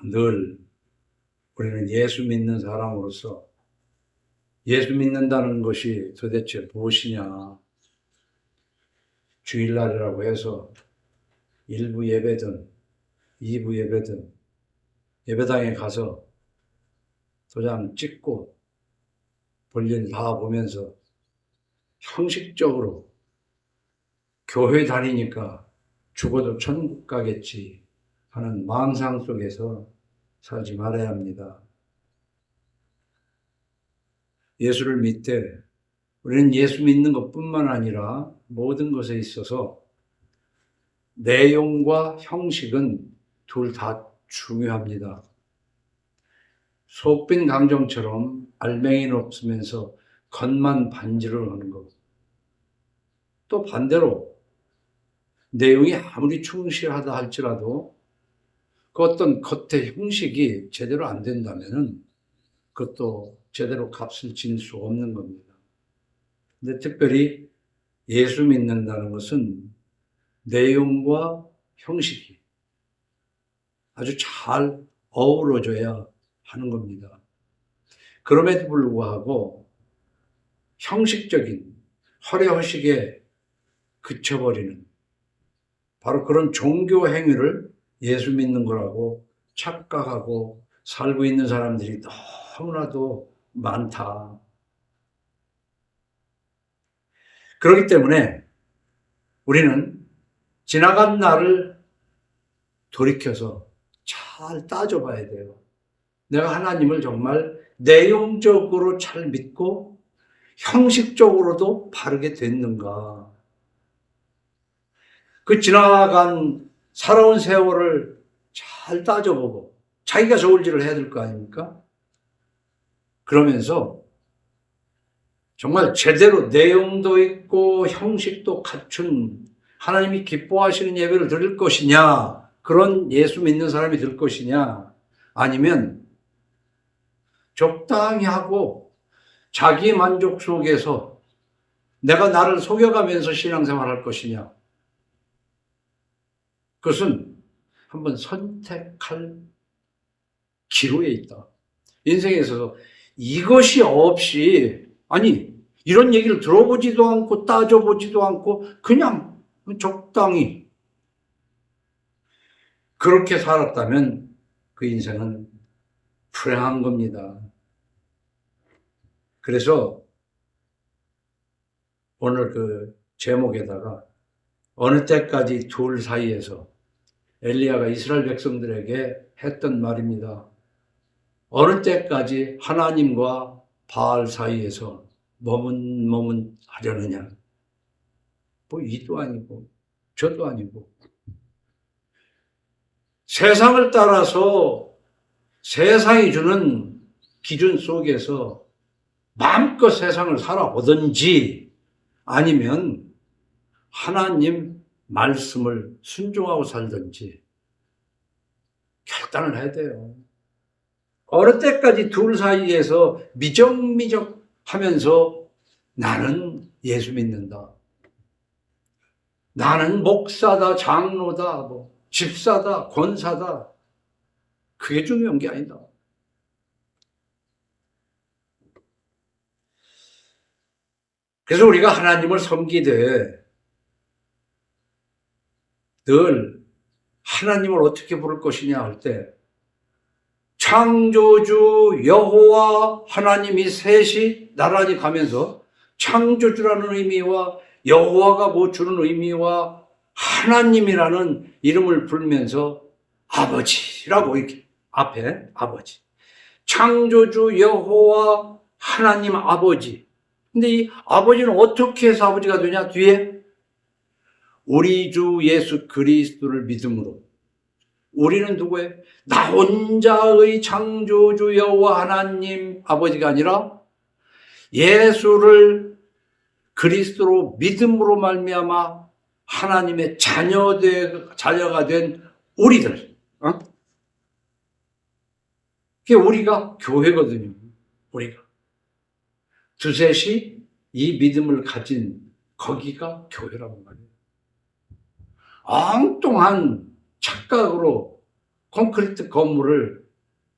늘 우리는 예수 믿는 사람으로서 예수 믿는다는 것이 도대체 무엇이냐. 주일날이라고 해서 1부 예배든 2부 예배든 예배당에 가서 도장 찍고 볼일 다 보면서 형식적으로 교회 다니니까 죽어도 천국 가겠지 하는 망상 속에서 살지 말아야 합니다. 예수를 믿되 우리는 예수 믿는 것뿐만 아니라 모든 것에 있어서 내용과 형식은 둘 다 중요합니다. 속빈 강정처럼 알맹이는 없으면서 겉만 반지를 하는 것. 또 반대로 내용이 아무리 충실하다 할지라도 그 어떤 겉의 형식이 제대로 안 된다면은 그것도 제대로 값을 지닐 수 없는 겁니다. 근데 특별히 예수 믿는다는 것은 내용과 형식이 아주 잘 어우러져야 하는 겁니다. 그럼에도 불구하고 형식적인 허례허식에 그쳐버리는 바로 그런 종교 행위를 예수 믿는 거라고 착각하고 살고 있는 사람들이 너무나도 많다. 그렇기 때문에 우리는 지나간 날을 돌이켜서 잘 따져봐야 돼요. 내가 하나님을 정말 내용적으로 잘 믿고 형식적으로도 바르게 됐는가. 그 지나간 살아온 세월을 잘 따져보고 자기가 저울질을 해야 될 거 아닙니까? 그러면서 정말 제대로 내용도 있고 형식도 갖춘 하나님이 기뻐하시는 예배를 드릴 것이냐, 그런 예수 믿는 사람이 될 것이냐, 아니면 적당히 하고 자기 만족 속에서 내가 나를 속여가면서 신앙생활 할 것이냐. 그것은 한번 선택할 기로에 있다. 인생에 있어서 이것이 없이, 아니 이런 얘기를 들어보지도 않고 따져보지도 않고 그냥 적당히 그렇게 살았다면 그 인생은 불행한 겁니다. 그래서 오늘 그 제목에다가 어느 때까지 둘 사이에서 엘리야가 이스라엘 백성들에게 했던 말입니다. 어느 때까지 하나님과 바알 사이에서 머문하려느냐. 뭐 이도 아니고 저도 아니고 세상을 따라서 세상이 주는 기준 속에서 마음껏 세상을 살아보든지 아니면 하나님 말씀을 순종하고 살든지 결단을 해야 돼요. 어느 때까지 둘 사이에서 미적미적 하면서 나는 예수 믿는다. 나는 목사다, 장로다, 집사다, 권사다. 그게 중요한 게 아니다. 그래서 우리가 하나님을 섬기되 늘 하나님을 어떻게 부를 것이냐 할 때 창조주 여호와 하나님이 셋이 나란히 가면서 창조주라는 의미와 여호와가 뭐 주는 의미와 하나님이라는 이름을 불면서 아버지라고 이렇게 앞에 아버지, 창조주 여호와 하나님 아버지. 근데 이 아버지는 어떻게 해서 아버지가 되냐? 뒤에 우리 주 예수 그리스도를 믿음으로. 우리는 누구예요? 나 혼자의 창조주 여호와 하나님 아버지가 아니라 예수를 그리스도로 믿음으로 말미암아 하나님의 자녀가 된 우리들. 그게 우리가 교회거든요. 우리가 두셋이 이 믿음을 가진 거기가 교회라고 말이에요. 엉뚱한 착각으로 콘크리트 건물을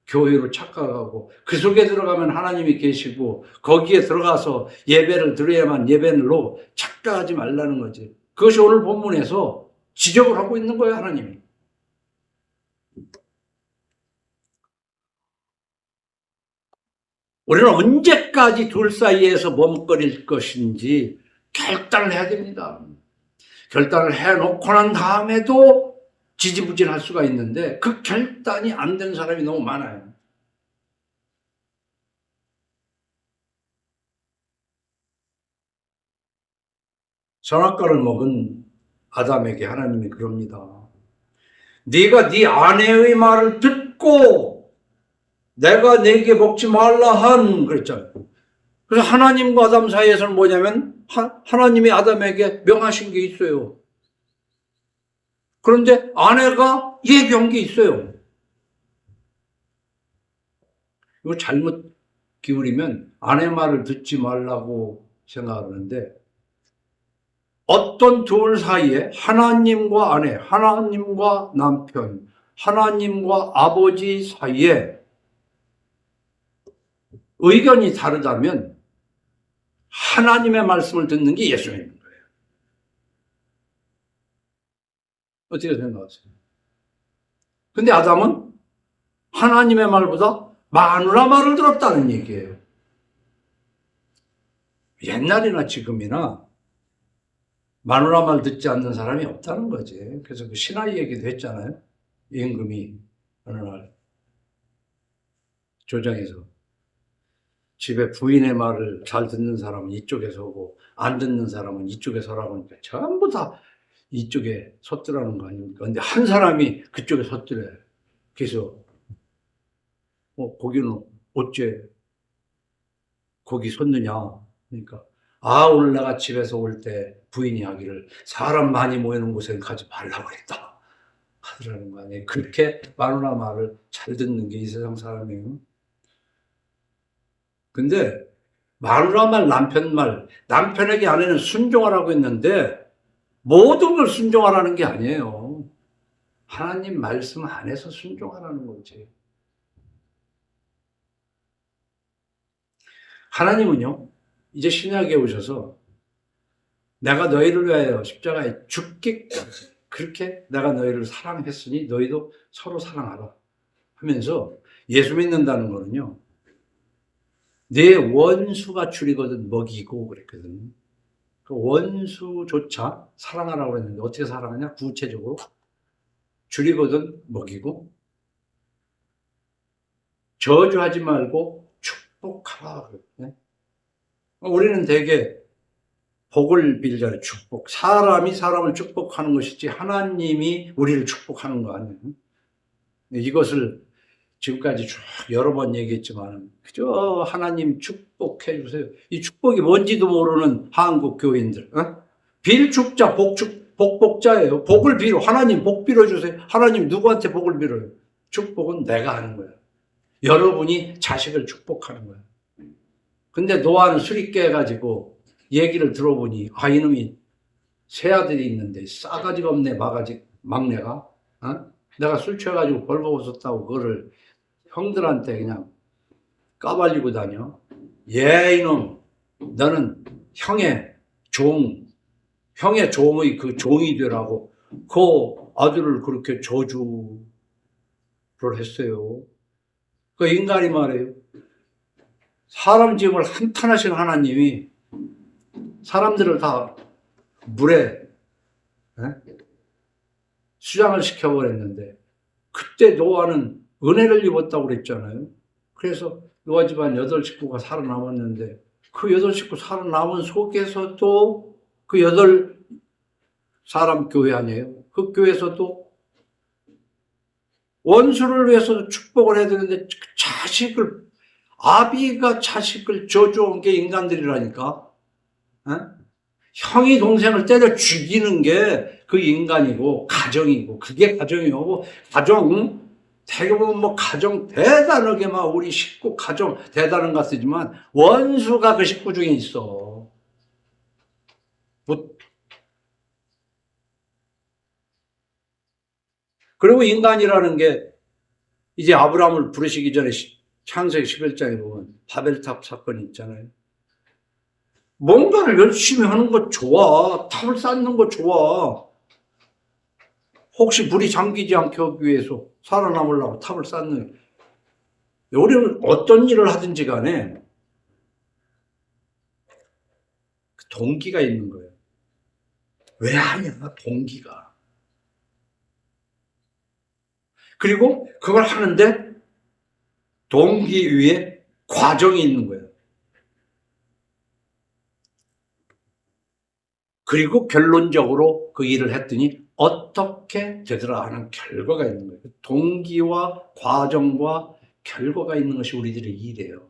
교회로 착각하고 그 속에 들어가면 하나님이 계시고 거기에 들어가서 예배를 드려야만 예배로 착각하지 말라는 거지. 그것이 오늘 본문에서 지적을 하고 있는 거예요, 하나님이. 우리는 언제까지 둘 사이에서 머뭇거릴 것인지 결단을 해야 됩니다. 결단을 해놓고 난 다음에도 지지부진할 수가 있는데 그 결단이 안 된 사람이 너무 많아요. 선악과를 먹은 아담에게 하나님이 그럽니다. 네가 네 아내의 말을 듣고 내가 네게 먹지 말라 한 그랬잖아요. 그래서 하나님과 아담 사이에서는 뭐냐면 하나님이 아담에게 명하신 게 있어요. 그런데 아내가 얘기한 게 있어요. 이거 잘못 기울이면 아내 말을 듣지 말라고 생각하는데 어떤 둘 사이에 하나님과 아내, 하나님과 남편, 하나님과 아버지 사이에 의견이 다르다면 하나님의 말씀을 듣는 게 예수님인 거예요. 어떻게 생각하세요? 근데 아담은 하나님의 말보다 마누라 말을 들었다는 얘기예요. 옛날이나 지금이나 마누라 말 듣지 않는 사람이 없다는 거지. 그래서 그 신하의 얘기도 했잖아요. 임금이 어느 날 조정에서 집에 부인의 말을 잘 듣는 사람은 이쪽에 서고 안 듣는 사람은 이쪽에 서라고 하니까 전부 다 이쪽에 섰더라는 거 아닙니까? 근데 한 사람이 그쪽에 섰더래. 그래서 거기는 어째 거기 섰느냐? 그러니까 오늘 내가 집에서 올 때 부인이 하기를 사람 많이 모이는 곳에 가지 말라고 했다 하더라는 거 아니에요. 그렇게 마누라 말을 잘 듣는 게 이 세상 사람이에요. 근데 마누라 말, 남편 말, 남편에게 아내는 순종하라고 했는데 모든 걸 순종하라는 게 아니에요. 하나님 말씀 안에서 순종하라는 거지. 하나님은요, 이제 신약에 오셔서 내가 너희를 위하여 십자가에 죽기까지 그렇게 내가 너희를 사랑했으니 너희도 서로 사랑하라 하면서 예수 믿는다는 거는요, 내 원수가 줄이거든 먹이고 그랬거든요. 그 원수조차 사랑하라고 했는데 어떻게 사랑하냐? 구체적으로 줄이거든 먹이고 저주하지 말고 축복하라. 우리는 되게 복을 빌잖아요. 축복. 사람이 사람을 축복하는 것이지 하나님이 우리를 축복하는 거 아니에요. 이것을 지금까지 쭉 여러 번 얘기했지만 그저 하나님 축복해 주세요. 이 축복이 뭔지도 모르는 한국 교인들. 빌축자 복복자예요. 복을 빌어. 하나님 복 빌어주세요. 하나님 누구한테 복을 빌어요? 축복은 내가 하는 거야. 여러분이 자식을 축복하는 거야. 근데 노아는 술이 깨가지고 얘기를 들어보니 이놈이 세 아들이 있는데 싸가지가 없네. 막내가 내가 술 취해가지고 벌거벗었다고 그거를 형들한테 그냥 까발리고 다녀. 이놈 너는 형의 종의 그 종이 되라고 그 아들을 그렇게 저주를 했어요. 그 인간이 말이에요. 사람 지음을 한탄하신 하나님이 사람들을 다 물에 수장을 시켜버렸는데 그때 노아는 은혜를 입었다고 그랬잖아요. 그래서 노아 집안 8식구가 살아남았는데 그 8식구 살아남은 속에서도 그 8사람 교회 아니에요. 그 교회에서도 원수를 위해서도 축복을 해야 되는데 아비가 자식을 저주한 게 인간들이라니까. 형이 동생을 때려 죽이는 게 그 인간이고 가정이고 그게 가정이고 가정 대개 보면 가정 대단하게 우리 식구 가정 대단한 것 같지만 원수가 그 식구 중에 있어. 그리고 인간이라는 게 이제 아브라함을 부르시기 전에 창세기 11장에 보면 바벨탑 사건이 있잖아요. 뭔가를 열심히 하는 거 좋아. 탑을 쌓는 거 좋아. 혹시 불이 잠기지 않게 하기 위해서 살아남으려고 탑을 쌓는. 우리는 어떤 일을 하든지 간에 그 동기가 있는 거예요. 왜 하냐, 동기가. 그리고 그걸 하는데 동기 위에 과정이 있는 거예요. 그리고 결론적으로 그 일을 했더니 어떻게 되더라 하는 결과가 있는 거예요. 동기와 과정과 결과가 있는 것이 우리들의 일이에요.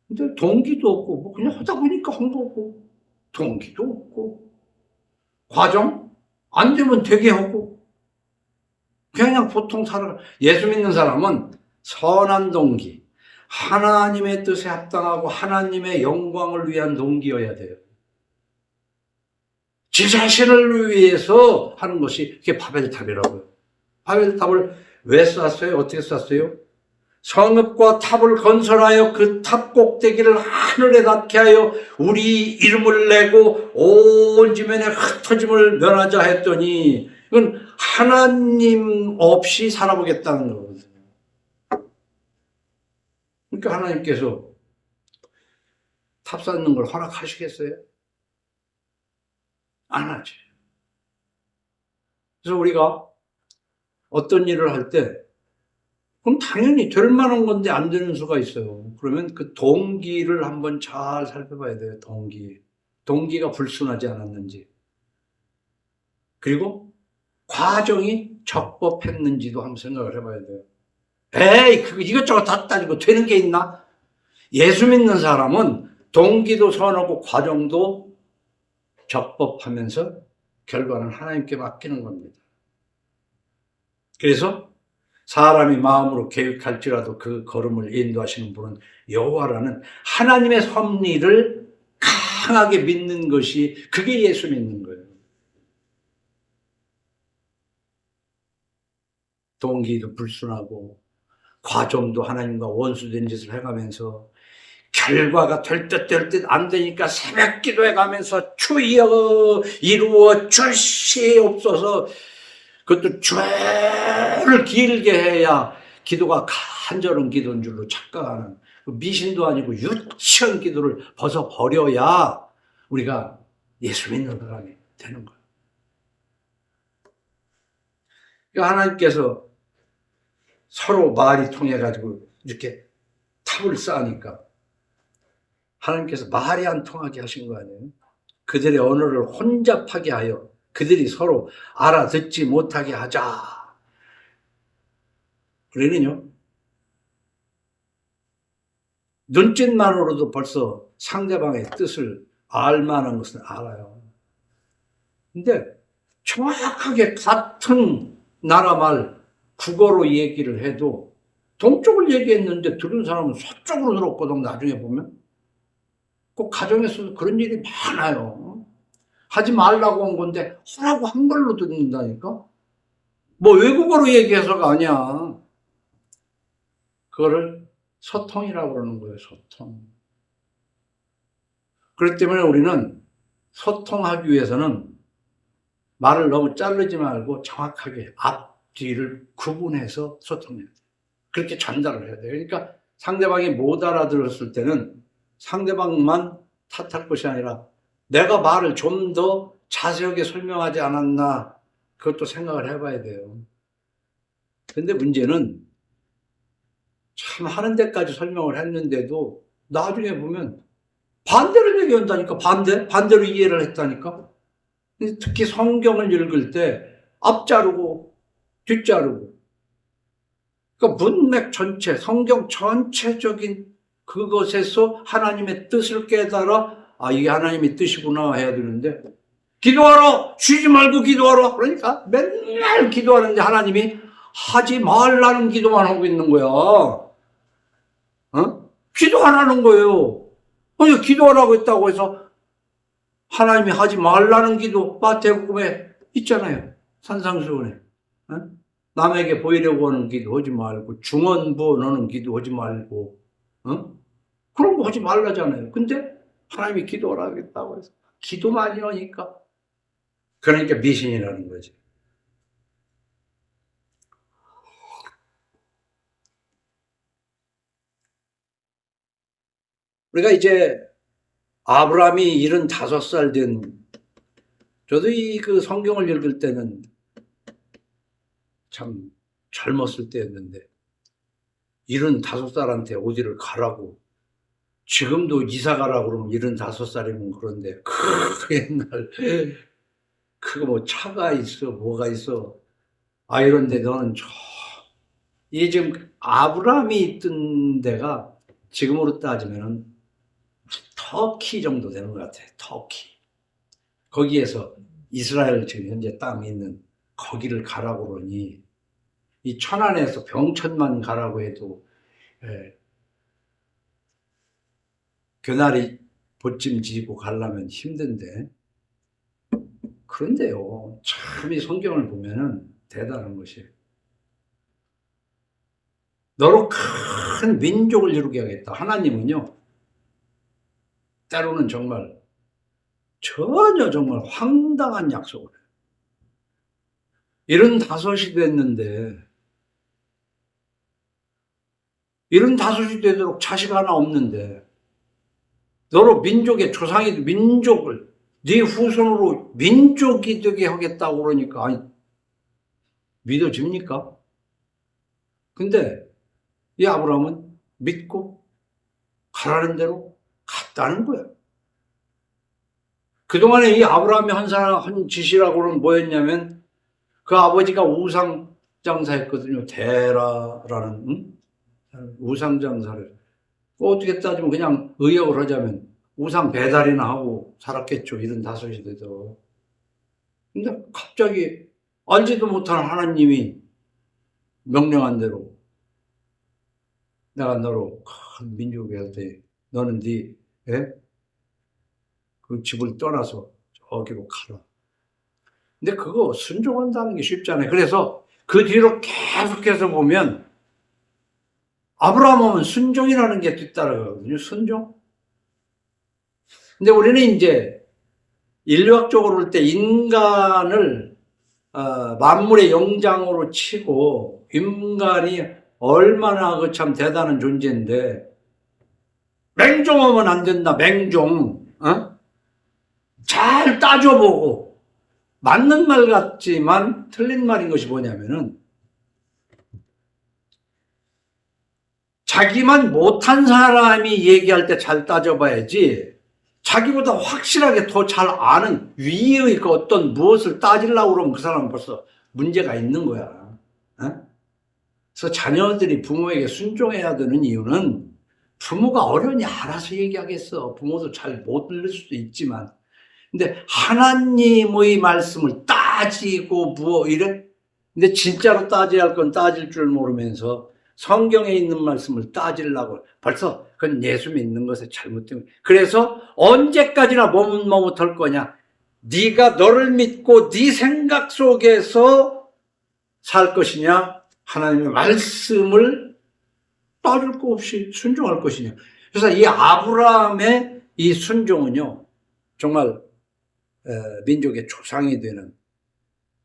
근데 동기도 없고 뭐 그냥 하다 보니까 한 거고, 동기도 없고, 과정 안 되면 되게 하고, 그냥 보통 살아가. 예수 믿는 사람은 선한 동기, 하나님의 뜻에 합당하고 하나님의 영광을 위한 동기여야 돼요. 지 자신을 위해서 하는 것이 그게 바벨탑이라고요. 바벨탑을 왜 쐈어요? 어떻게 쐈어요? 성읍과 탑을 건설하여 그 탑 꼭대기를 하늘에 닿게 하여 우리 이름을 내고 온 지면에 흩어짐을 면하자 했더니 이건 하나님 없이 살아보겠다는 거거든요. 그러니까 하나님께서 탑 쌓는 걸 허락하시겠어요? 안 하지. 그래서 우리가 어떤 일을 할 때 그럼 당연히 될 만한 건데 안 되는 수가 있어요. 그러면 그 동기를 한번 잘 살펴봐야 돼요. 동기가 불순하지 않았는지. 그리고 과정이 적법했는지도 한번 생각을 해봐야 돼요. 에이, 그거 이것저것 다 따지고 되는 게 있나? 예수 믿는 사람은 동기도 선하고 과정도 적법하면서 결과는 하나님께 맡기는 겁니다. 그래서 사람이 마음으로 계획할지라도 그 걸음을 인도하시는 분은 여호와라는 하나님의 섭리를 강하게 믿는 것이 그게 예수 믿는 거예요. 동기도 불순하고 과정도 하나님과 원수된 짓을 해가면서 결과가 될 듯 될 듯 안 되니까 새벽 기도해가면서 주여 이루어 주시옵소서. 그것도 줄을 길게 해야 기도가 간절한 기도인 줄로 착각하는 미신도 아니고 유치한 기도를 벗어버려야 우리가 예수 믿는 사람이 되는 거예요. 그러니까 하나님께서 서로 말이 통해가지고 이렇게 탑을 쌓으니까 하나님께서 말이 안 통하게 하신 거 아니에요? 그들의 언어를 혼잡하게 하여 그들이 서로 알아듣지 못하게 하자. 우리는요, 눈짓만으로도 벌써 상대방의 뜻을 알 만한 것은 알아요. 근데 정확하게 같은 나라 말 국어로 얘기를 해도 동쪽을 얘기했는데 들은 사람은 서쪽으로 들었거든. 나중에 보면 꼭 가정에서도 그런 일이 많아요. 하지 말라고 한 건데 하라고 한 걸로 듣는다니까. 뭐 외국어로 얘기해서가 아니야. 그거를 소통이라고 그러는 거예요. 소통. 그렇기 때문에 우리는 소통하기 위해서는 말을 너무 자르지 말고 정확하게 앞뒤를 구분해서 소통해야 돼요. 그렇게 전달을 해야 돼요. 그러니까 상대방이 못 알아들었을 때는 상대방만 탓할 것이 아니라 내가 말을 좀 더 자세하게 설명하지 않았나, 그것도 생각을 해봐야 돼요. 근데 문제는 참 하는 데까지 설명을 했는데도 나중에 보면 반대로 얘기한다니까. 반대로 이해를 했다니까. 특히 성경을 읽을 때 앞자르고 뒷자르고, 그러니까 문맥 전체, 성경 전체적인 그것에서 하나님의 뜻을 깨달아 이게 하나님의 뜻이구나 해야 되는데, 기도하라! 쉬지 말고 기도하라! 그러니까 맨날 기도하는데 하나님이 하지 말라는 기도만 하고 있는 거야. 기도 안 하는 거예요. 기도하라고 했다고 해서 하나님이 하지 말라는 기도 마태복음에 있잖아요. 산상수훈에. 남에게 보이려고 하는 기도하지 말고, 중언부어 너는 기도하지 말고, 그런 거 하지 말라잖아요. 근데 하나님이 기도를 하겠다고 해서 기도 많이 하니까, 그러니까 미신이라는 거지. 우리가 이제 아브라함이 75살 된, 저도 그 성경을 읽을 때는 참 젊었을 때였는데, 75살한테 어디를 가라고, 지금도 이사 가라고 그러면 75살이면 그런데, 옛날, 그거 뭐 차가 있어, 뭐가 있어. 이런데 너는 이게 지금 아브라함이 있던 데가 지금으로 따지면은 터키 정도 되는 것 같아요. 터키. 거기에서 이스라엘 지금 현재 땅에 있는 거기를 가라고 그러니, 이 천안에서 병천만 가라고 해도 교나리 보찜 지고 가려면 힘든데, 그런데요, 참 이 성경을 보면은 대단한 것이, 너로 큰 민족을 이루게 하겠다. 하나님은요, 때로는 정말 전혀 정말 황당한 약속을 해요. 75이 됐는데, 75이 되도록 자식 하나 없는데, 너로 민족의 조상이, 민족을, 네 후손으로 민족이 되게 하겠다고 그러니까, 아니, 믿어집니까? 근데 이 아브라함은 믿고 가라는 대로 갔다는 거예요. 그동안에 이 아브라함이 한 짓이라고는 뭐였냐면, 그 아버지가 우상 장사했거든요. 데라라는, 우상 장사를. 어떻게 따지면 그냥 의역을 하자면 우상 배달이나 하고 살았겠죠. 75이 돼도. 근데 갑자기 알지도 못한 하나님이 명령한 대로, 내가 너로 큰 민족이 할 때 너는 그 집을 떠나서 저기로 가라. 근데 그거 순종한다는 게 쉽잖아요. 그래서 그 뒤로 계속해서 보면 아브라함은 순종이라는 게 뒤따라가거든요. 순종. 근데 우리는 이제 인류학적으로 볼 때 인간을 만물의 영장으로 치고, 인간이 얼마나 그 참 대단한 존재인데, 맹종하면 안 된다. 맹종. 잘 따져보고, 맞는 말 같지만 틀린 말인 것이 뭐냐면은, 자기만 못한 사람이 얘기할 때 잘 따져봐야지, 자기보다 확실하게 더 잘 아는 위의 그 어떤 무엇을 따지려고 그러면 그 사람은 벌써 문제가 있는 거야. 그래서 자녀들이 부모에게 순종해야 되는 이유는, 부모가 어련히 알아서 얘기하겠어. 부모도 잘 못 들을 수도 있지만. 근데 하나님의 말씀을 따지고 이래? 근데 진짜로 따져야 할 건 따질 줄 모르면서 성경에 있는 말씀을 따지려고, 벌써 그건 예수 믿는 것에 잘못된 거예요. 그래서 언제까지나 머뭇머뭇할 거냐? 네가 너를 믿고 네 생각 속에서 살 것이냐? 하나님의 말씀을 따질 거 없이 순종할 것이냐? 그래서 이 아브라함의 이 순종은요, 정말 민족의 조상이 되는,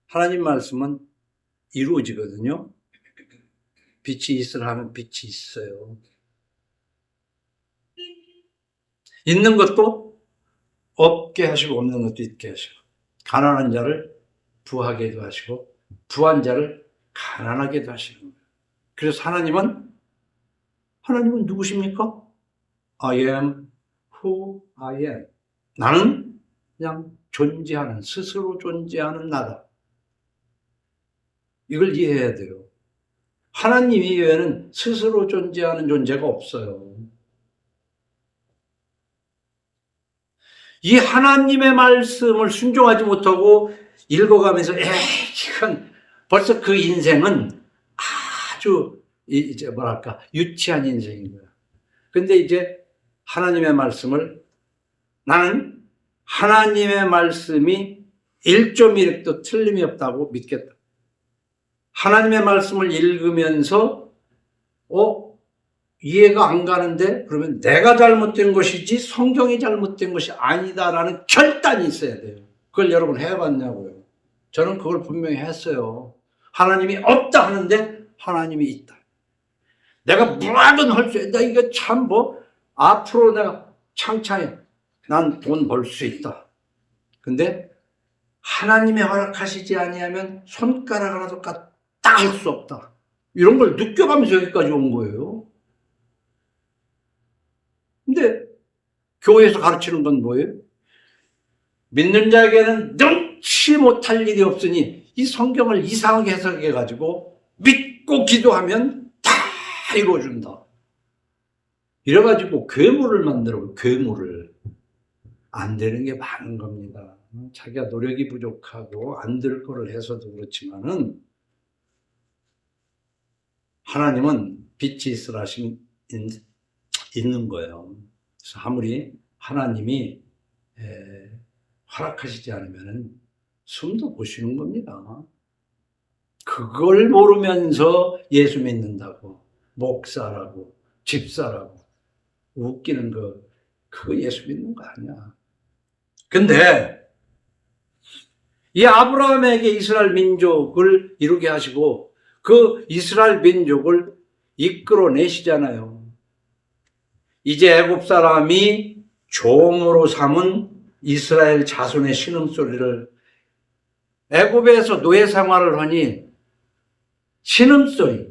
하나님 말씀은 이루어지거든요. 빛이 있으라 하면 빛이 있어요. 있는 것도 없게 하시고 없는 것도 있게 하시고, 가난한 자를 부하게도 하시고 부한 자를 가난하게도 하시는 거예요. 그래서 하나님은 누구십니까? I am who I am. 나는 그냥 존재하는, 스스로 존재하는 나다. 이걸 이해해야 돼요. 하나님 이외에는 스스로 존재하는 존재가 없어요. 이 하나님의 말씀을 순종하지 못하고 읽어가면서, 이건 벌써 그 인생은 아주 이제 뭐랄까 유치한 인생인 거야. 근데 이제 하나님의 말씀을, 나는 하나님의 말씀이 1.1획도 틀림이 없다고 믿겠다. 하나님의 말씀을 읽으면서 이해가 안 가는데 그러면 내가 잘못된 것이지 성경이 잘못된 것이 아니다라는 결단이 있어야 돼요. 그걸 여러분 해봤냐고요. 저는 그걸 분명히 했어요. 하나님이 없다 하는데 하나님이 있다. 내가 뭐라든 할 수 있다. 이거 참 앞으로 내가 창창해. 난 돈 벌 수 있다. 근데 하나님의 허락하시지 아니하면 손가락 하나도 까딱 할 수 없다. 이런 걸 느껴가면서 여기까지 온 거예요. 근데 교회에서 가르치는 건 뭐예요? 믿는 자에게는 능치 못할 일이 없으니 이 성경을 이상하게 해석해가지고 믿고 기도하면 다 이루어준다. 이래가지고 괴물을 만들어, 괴물을. 안 되는 게 많은 겁니다. 자기가 노력이 부족하고 안 될 거를 해서도 그렇지만은 하나님은 빛이 있으라 있는 거예요. 그래서 아무리 하나님이 허락하시지 않으면 숨도 못 쉬는 겁니다. 그걸 모르면서 예수 믿는다고, 목사라고, 집사라고 웃기는 그거 예수 믿는 거 아니야. 근데 이 아브라함에게 이스라엘 민족을 이루게 하시고 그 이스라엘 민족을 이끌어내시잖아요. 이제 애굽 사람이 종으로 삼은 이스라엘 자손의 신음소리를, 애굽에서 노예 생활을 하니 신음소리,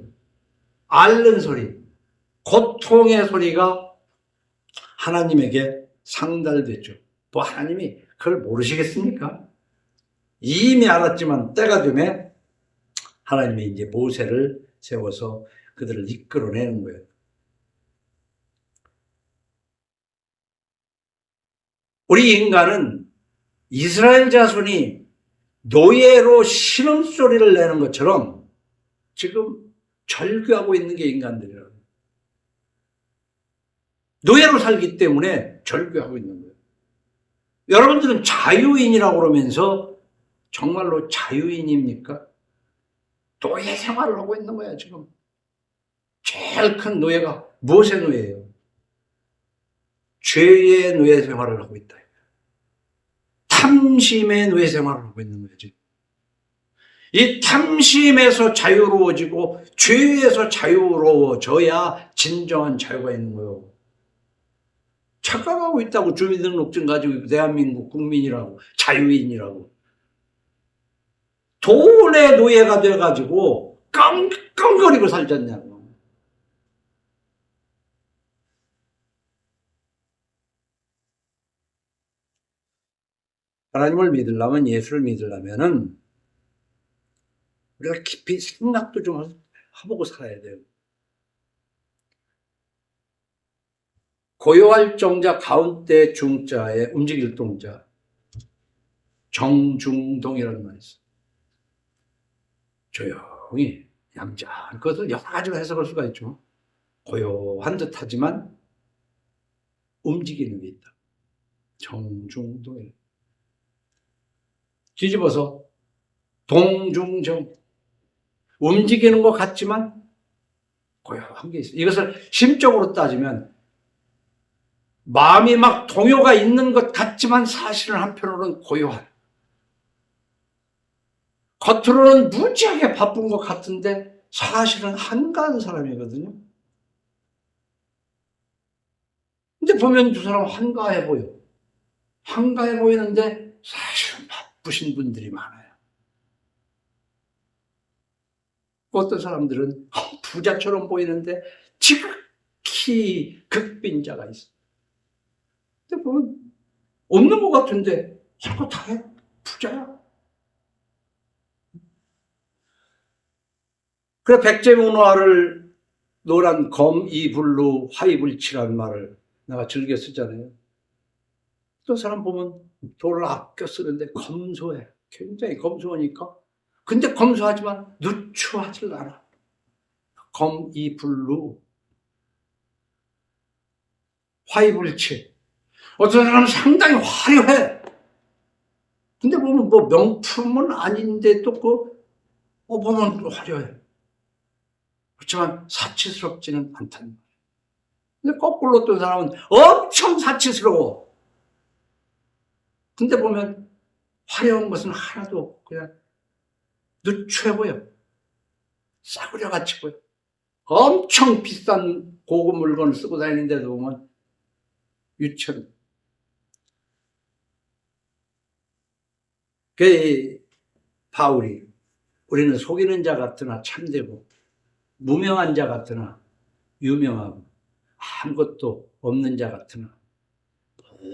앓는 소리, 고통의 소리가 하나님에게 상달됐죠. 뭐 하나님이 그걸 모르시겠습니까? 이미 알았지만 때가 되면 하나님이 이제 모세를 세워서 그들을 이끌어내는 거예요. 우리 인간은 이스라엘 자손이 노예로 신음소리를 내는 것처럼 지금 절규하고 있는 게 인간들이라고. 노예로 살기 때문에 절규하고 있는 거예요. 여러분들은 자유인이라고 그러면서 정말로 자유인입니까? 노예 생활을 하고 있는 거야, 지금. 제일 큰 노예가 무엇의 노예예요? 죄의 노예 생활을 하고 있다. 탐심의 노예 생활을 하고 있는 거지. 이 탐심에서 자유로워지고 죄에서 자유로워져야 진정한 자유가 있는 거예요. 착각하고 있다고. 주민등록증 가지고 대한민국 국민이라고, 자유인이라고. 돈의 노예가 돼가지고 끙끙거리고 살잖냐고. 하나님을 믿으려면, 예수를 믿으려면은 우리가 깊이 생각도 좀 해보고 살아야 돼요. 고요할 정자 가운데 중자에 움직일 동자, 정중동이라는 말이 있어요. 조용히 얌전한 것을 여러 가지로 해석할 수가 있죠. 고요한 듯 하지만 움직이는 게 있다. 정중동이. 뒤집어서 동중정. 움직이는 것 같지만 고요한 게 있어요. 이것을 심적으로 따지면 마음이 막 동요가 있는 것 같지만 사실은 한편으로는 고요한. 겉으로는 무지하게 바쁜 것 같은데 사실은 한가한 사람이거든요. 근데 보면 두 사람 한가해 보여. 한가해 보이는데 사실은 바쁘신 분들이 많아요. 어떤 사람들은 부자처럼 보이는데 지극히 극빈자가 있어. 근데 보면 없는 것 같은데 자꾸 다 해. 부자야. 그래 백제문화를 노란 검이불루 화이불치라는 말을 내가 즐겨 쓰잖아요. 어떤 사람 보면 돈을 아껴 쓰는데 검소해. 굉장히 검소하니까. 근데 검소하지만 누추하질 않아. 검이불루 화이불치. 어떤 사람은 상당히 화려해. 근데 보면 뭐 명품은 아닌데 또 보면 또 화려해. 그렇지만 사치스럽지는 않다는 거예요. 근데 거꾸로 어떤 사람은 엄청 사치스러워. 근데 보면 화려한 것은 하나도 그냥 누추해 보여. 싸구려 같이 보여. 엄청 비싼 고급 물건을 쓰고 다니는데도 보면 유치원. 그 바울이 우리는 속이는 자 같으나 참되고 무명한 자 같으나 유명하고 아무것도 없는 자 같으나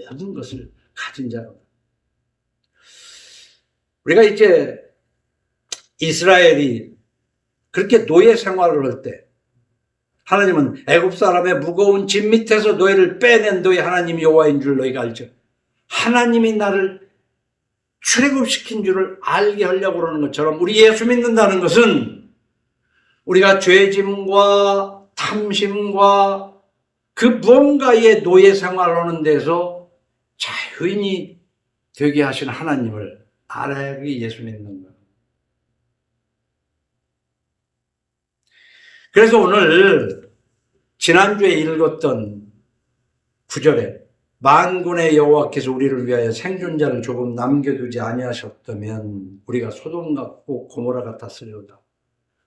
모든 것을 가진 자로. 우리가 이제 이스라엘이 그렇게 노예 생활을 할 때 하나님은 애굽 사람의 무거운 짐 밑에서 너희를 빼낸 너희 하나님 여호와인 줄 너희가 알죠. 하나님이 나를 출애굽시킨 줄을 알게 하려고 그러는 것처럼 우리 예수 믿는다는 것은 우리가 죄짐과 탐심과 그 무언가의 노예 생활을 하는 데서 자유인이 되게 하신 하나님을 알아야 그게 예수 믿는 거예요. 그래서 오늘 지난주에 읽었던 9절에 만군의 여호와께서 우리를 위하여 생존자를 조금 남겨두지 아니하셨다면 우리가 소돔 같고 고모라 같았으리로다.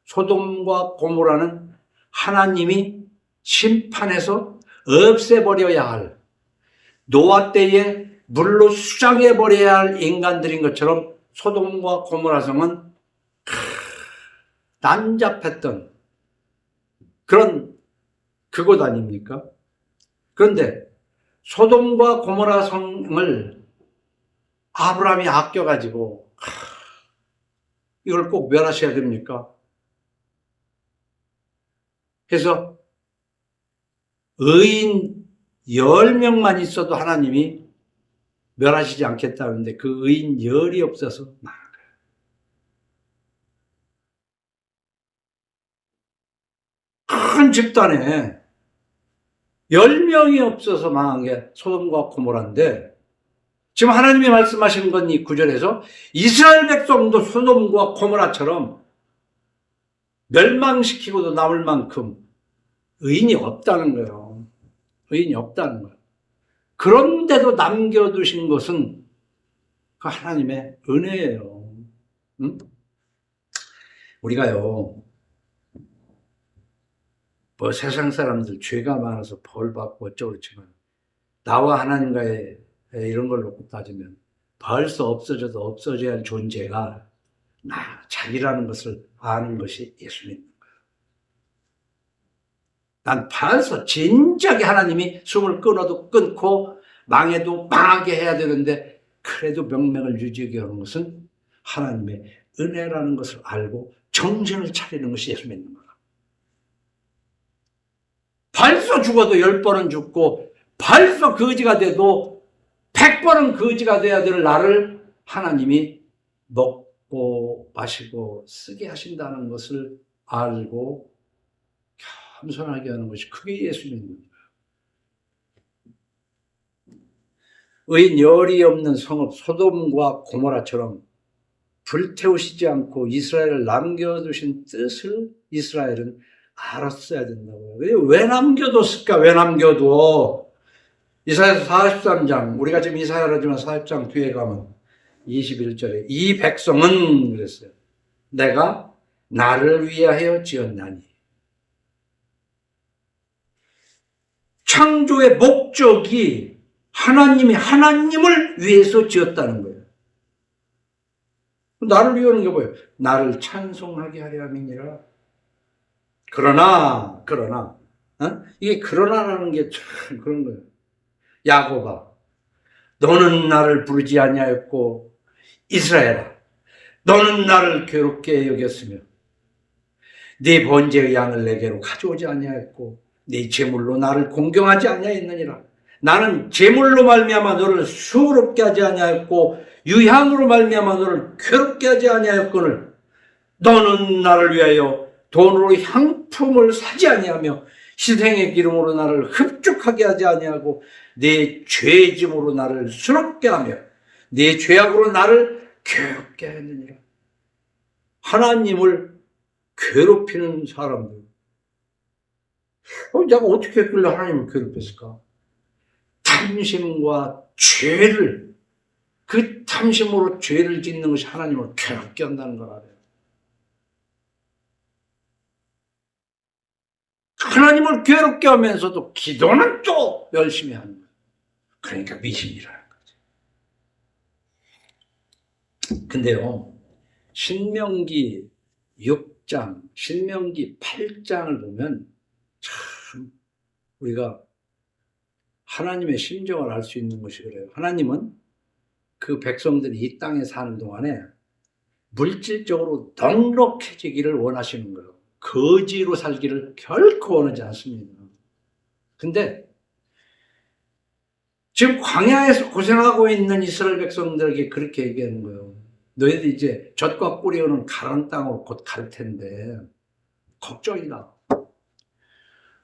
소돔과 고모라는 하나님이 심판해서 없애버려야 할, 노아 때에 물로 수장해버려야 할 인간들인 것처럼 소돔과 고모라 성은 난잡했던 그런 그곳 아닙니까? 그런데 소돔과 고모라 성을 아브라함이 아껴가지고 이걸 꼭 멸하셔야 됩니까? 그래서 의인 10명만 있어도 하나님이 멸하시지 않겠다는데 그 의인 10이 없어서 망한 거예요. 큰 집단에 10명이 없어서 망한 게 소돔과 고모라인데 지금 하나님이 말씀하시는 건 이 9절에서 이스라엘 백성도 소돔과 고모라처럼 멸망시키고도 남을 만큼 의인이 없다는 거예요. 의인이 없다는 거예요. 그런데도 남겨두신 것은 그 하나님의 은혜예요. 응? 우리가요, 뭐 세상 사람들 죄가 많아서 벌 받고 어쩌고 그렇지만 나와 하나님과의 이런 걸 놓고 따지면 벌써 없어져도 없어져야 할 존재가 자기라는 것을 아는 것이 예수 믿는 거예요. 난 벌써 진작에 하나님이 숨을 끊어도 끊고 망해도 망하게 해야 되는데 그래도 명맥을 유지하게 하는 것은 하나님의 은혜라는 것을 알고 정신을 차리는 것이 예수 믿는 거예요. 벌써 죽어도 10번은 죽고 벌써 거지가 돼도 100번은 거지가 돼야 될 나를 하나님이 먹고 마시고 쓰게 하신다는 것을 알고 겸손하게 하는 것이 그게 예수 믿는 거예요. 의인 열이 없는 성읍 소돔과 고모라처럼 불태우시지 않고 이스라엘을 남겨두신 뜻을 이스라엘은 알았어야 된다고요. 왜 남겨뒀을까? 왜 남겨둬? 이사야서 43장, 우리가 지금 이사야를 하지만 40장 뒤에 가면 21절에 이 백성은 그랬어요. 내가 나를 위하여 지었나니. 창조의 목적이 하나님이 하나님을 위해서 지었다는 거예요. 나를 위하는 게 뭐예요? 나를 찬송하게 하려 함이니라. 그러나 이게 그러나라는 게 참 그런 거예요. 야곱아, 너는 나를 부르지 아니하였고 이스라엘아, 너는 나를 괴롭게 여겼으며 네 번제의 양을 내게로 가져오지 아니하였고 네 제물로 나를 공경하지 아니하였느니라. 나는 제물로 말미암아 너를 수고롭게 하지 아니하였고 유향으로 말미암아 너를 괴롭게 하지 아니하였거늘 너는 나를 위하여 돈으로 향품을 사지 아니하며 희생의 기름으로 나를 흡족하게 하지 아니하고 내 죄짐으로 나를 수롭게 하며 내 죄악으로 나를 괴롭게 하느니라. 하나님을 괴롭히는 사람들. 내가 어떻게 했길래 하나님을 괴롭혔을까? 탐심과 죄를, 그 탐심으로 죄를 짓는 것이 하나님을 괴롭게 한다는 걸 알아요. 하나님을 괴롭게 하면서도 기도는 또 열심히 하는 거예요. 그러니까 미신이라는 거죠. 근데요, 신명기 6장, 신명기 8장을 보면 참 우리가 하나님의 심정을 알 수 있는 것이 그래요. 하나님은 그 백성들이 이 땅에 사는 동안에 물질적으로 넉넉해지기를 원하시는 거예요. 거지로 살기를 결코 원하지 않습니다. 근데 지금 광야에서 고생하고 있는 이스라엘 백성들에게 그렇게 얘기하는 거예요. 너희들 이제 젖과 꿀이 오는 가나안 땅으로 곧 갈 텐데 걱정이다.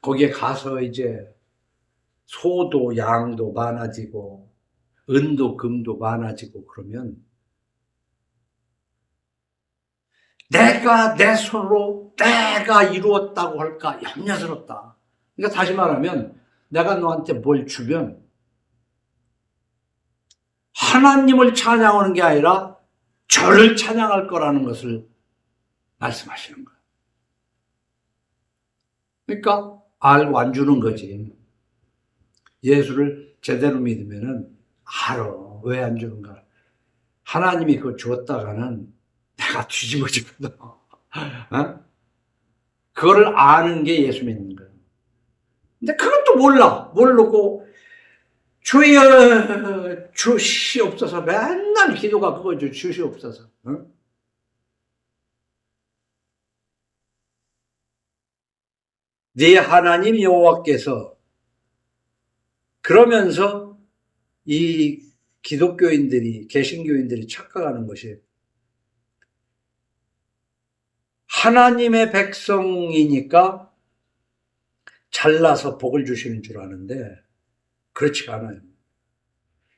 거기에 가서 이제 소도 양도 많아지고 은도 금도 많아지고 그러면 내가 내 손으로 내가 이루었다고 할까 염려스럽다. 그러니까 다시 말하면 내가 너한테 뭘 주면 하나님을 찬양하는 게 아니라 저를 찬양할 거라는 것을 말씀하시는 거예요. 그러니까 알고 안 주는 거지. 예수를 제대로 믿으면은 알아. 왜 안 주는가. 하나님이 그거 주었다가는 내가 뒤집어지거든. 어? 그거를 아는 게 예수 믿는 거예요. 근데 그것도 몰라. 모르고 주여 주시옵소서. 맨날 기도가 그거죠. 주시옵소서. 어? 네 하나님 여호와께서 그러면서 이 기독교인들이 개신교인들이 착각하는 것이 하나님의 백성이니까 잘나서 복을 주시는 줄 아는데 그렇지가 않아요.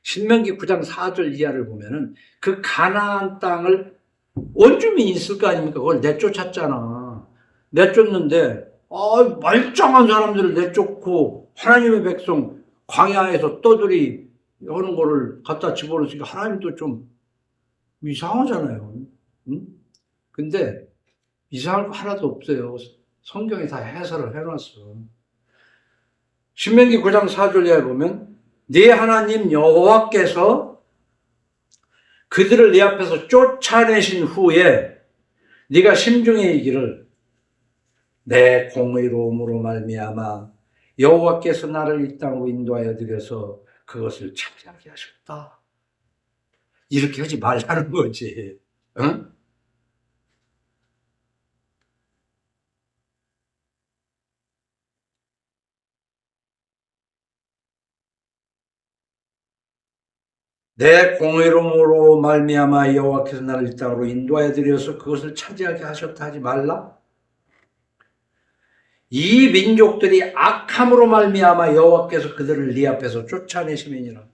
신명기 9장 4절 이하를 보면은 그 가나안 땅을 원주민이 있을 거 아닙니까? 그걸 내쫓았잖아. 내쫓는데 말짱한 사람들을 내쫓고 하나님의 백성 광야에서 떠들이 하는 거를 갖다 집어넣으니까 하나님도 좀 이상하잖아요. 응? 근데 이상할 거 하나도 없어요. 성경에 다 해설을 해놨어. 신명기 9장 4절에 보면 네 하나님 여호와께서 그들을 네 앞에서 쫓아내신 후에 네가 심중에 이기를 내 공의로움으로 말미암아 여호와께서 나를 이 땅으로 인도하여 드려서 그것을 차지하게 하셨다. 이렇게 하지 말라는 거지. 응? 내 공의로움으로 말미암아 여호와께서 나를 이 땅으로 인도하여 드려서 그것을 차지하게 하셨다 하지 말라. 이 민족들이 악함으로 말미암아 여호와께서 그들을 네 앞에서 쫓아내심이니라.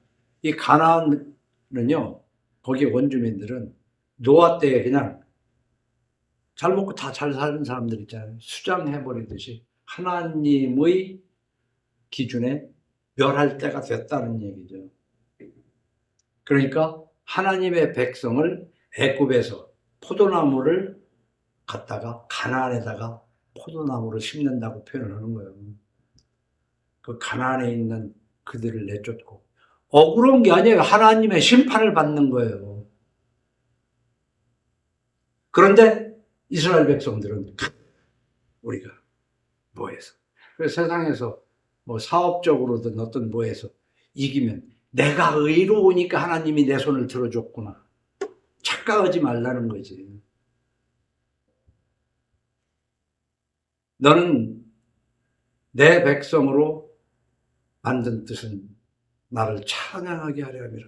이 가나안은요, 거기 원주민들은 노아 때에 그냥 잘 먹고 다 잘 사는 사람들 있잖아요. 수장해버리듯이 하나님의 기준에 멸할 때가 됐다는 얘기죠. 그러니까 하나님의 백성을 애굽에서 포도나무를 갖다가 가나안에다가 포도나무를 심는다고 표현을 하는 거예요. 그 가나안에 있는 그들을 내쫓고 억울한 게 아니에요. 하나님의 심판을 받는 거예요. 그런데 이스라엘 백성들은 우리가 뭐해서 그래서 세상에서 뭐 사업적으로든 어떤 뭐해서 이기면 내가 의로우니까 하나님이 내 손을 들어줬구나. 착각하지 말라는 거지. 너는 내 백성으로 만든 뜻은 나를 찬양하게 하려 함이라.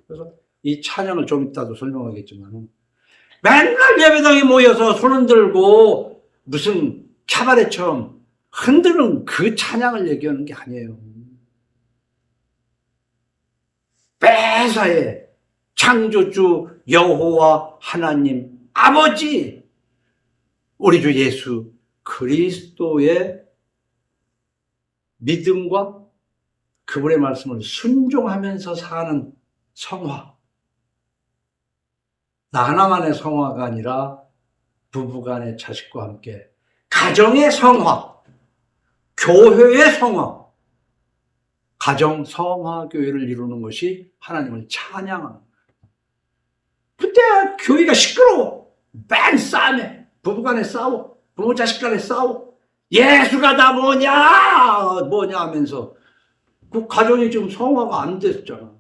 그래서 이 찬양을 좀 이따도 설명하겠지만 맨날 예배당에 모여서 손 흔들고 무슨 카바레처럼 흔드는 그 찬양을 얘기하는 게 아니에요. 매사에 창조주 여호와 하나님 아버지 우리 주 예수 그리스도의 믿음과 그분의 말씀을 순종하면서 사는 성화. 나 하나만의 성화가 아니라 부부간의 자식과 함께 가정의 성화, 교회의 성화, 가정 성화 교회를 이루는 것이 하나님을 찬양하는 거예요. 근데 교회가 시끄러워. 맨 싸움에, 부부간에 싸워, 부모 자식간에 싸워. 예수가 다 뭐냐 하면서 그 가정이 지금 성화가 안 됐잖아.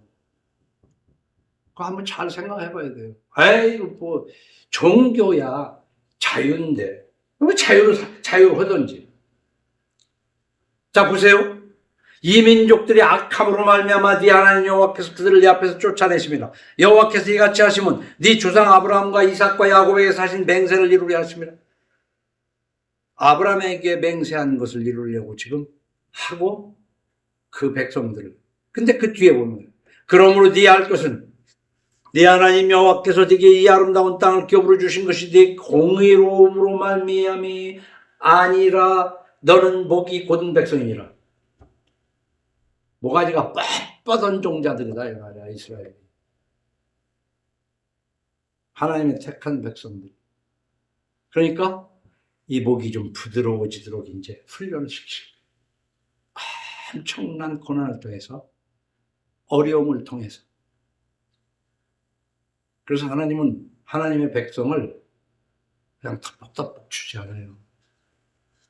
그거 한번 잘 생각해 봐야 돼요. 에이, 뭐, 종교야, 자유인데. 왜 자유를 하든지. 자, 보세요. 이 민족들이 악함으로 말미암아 네 하나님 여호와께서 그들을 네 앞에서 쫓아내십니다. 여호와께서 이같이 하시면 네 조상 아브라함과 이삭과 야곱에게서 하신 맹세를 이루려 하십니다. 아브라함에게 맹세한 것을 이루려고 지금 하고 그 백성들을. 근데 그 뒤에 보면 그러므로 네 알 것은 네 하나님 여호와께서 네게 이 아름다운 땅을 기업으로 주신 것이 네 공의로움으로 말미암이 아니라 너는 목이 곧은 백성이니라. 모가지가 뻣뻣한 종자들이다 이 말이야, 이스라엘이. 하나님의 택한 백성들. 그러니까 이 목이 좀 부드러워지도록 이제 훈련을 시키고 엄청난 고난을 통해서, 어려움을 통해서. 그래서 하나님은 하나님의 백성을 그냥 덕복덕복 주지 않아요.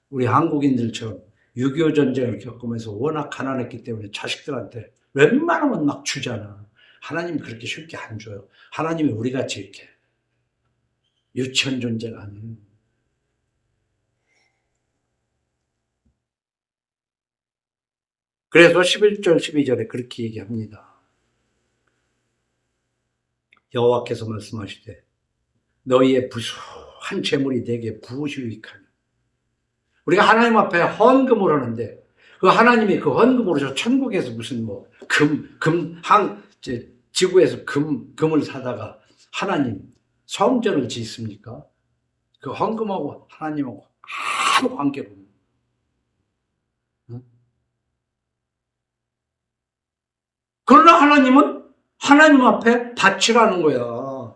우리 한국인들처럼 6.25 전쟁을 겪으면서 워낙 가난했기 때문에 자식들한테 웬만하면 막 주잖아. 하나님이 그렇게 쉽게 안 줘요. 하나님이 우리같이 이렇게 유치한 존재가 아니에요. 그래서 11절 12절에 그렇게 얘기합니다. 여호와께서 말씀하시되 너희의 부수한 재물이 내게 무엇이 유익하냐. 우리가 하나님 앞에 헌금을 하는데 그 하나님이 그 헌금으로 저 천국에서 무슨 뭐 지구에서 금을 사다가 하나님 성전을 짓습니까? 그 헌금하고 하나님하고 아무 관계가 없는. 그러나 하나님은 하나님 앞에 바치라는 거야.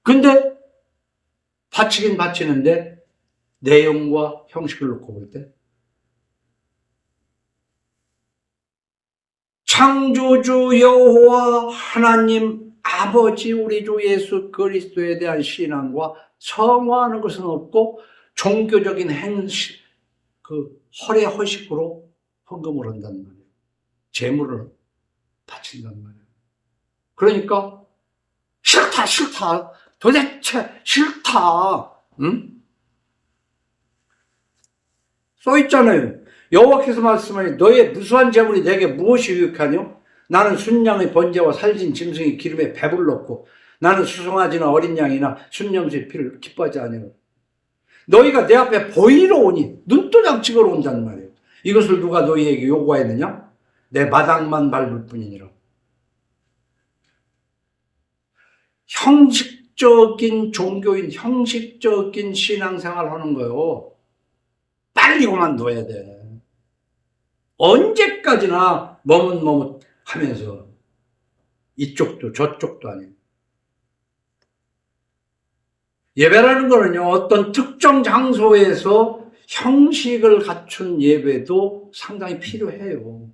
근데 바치긴 바치는데 내용과 형식을 놓고 볼 때 창조주 여호와 하나님 아버지 우리 주 예수 그리스도에 대한 신앙과 성화하는 것은 없고 종교적인 행식, 그 허례 허식으로 헌금을 한단 말이에요. 재물을 바친단 말이에요. 그러니까 싫다 도대체 싫다. 응? 써 있잖아요. 여호와께서 말씀하니 너의 무수한 재물이 내게 무엇이 유익하뇨? 나는 순양의 번제와 살진 짐승의 기름에 배불렀고 나는 수송아지나 어린 양이나 순염소의 피를 기뻐하지 않아요. 너희가 내 앞에 보이러 오니 눈도장 찍으러 온단 말이에요. 이것을 누가 너희에게 요구하였느냐? 내 마당만 밟을 뿐이니라. 형식적인 종교인, 형식적인 신앙생활 하는 거요. 빨리 그만둬야 돼. 언제까지나 머뭇머뭇하면서 이쪽도 저쪽도 아니에요. 예배라는 거는요, 어떤 특정 장소에서 형식을 갖춘 예배도 상당히 필요해요.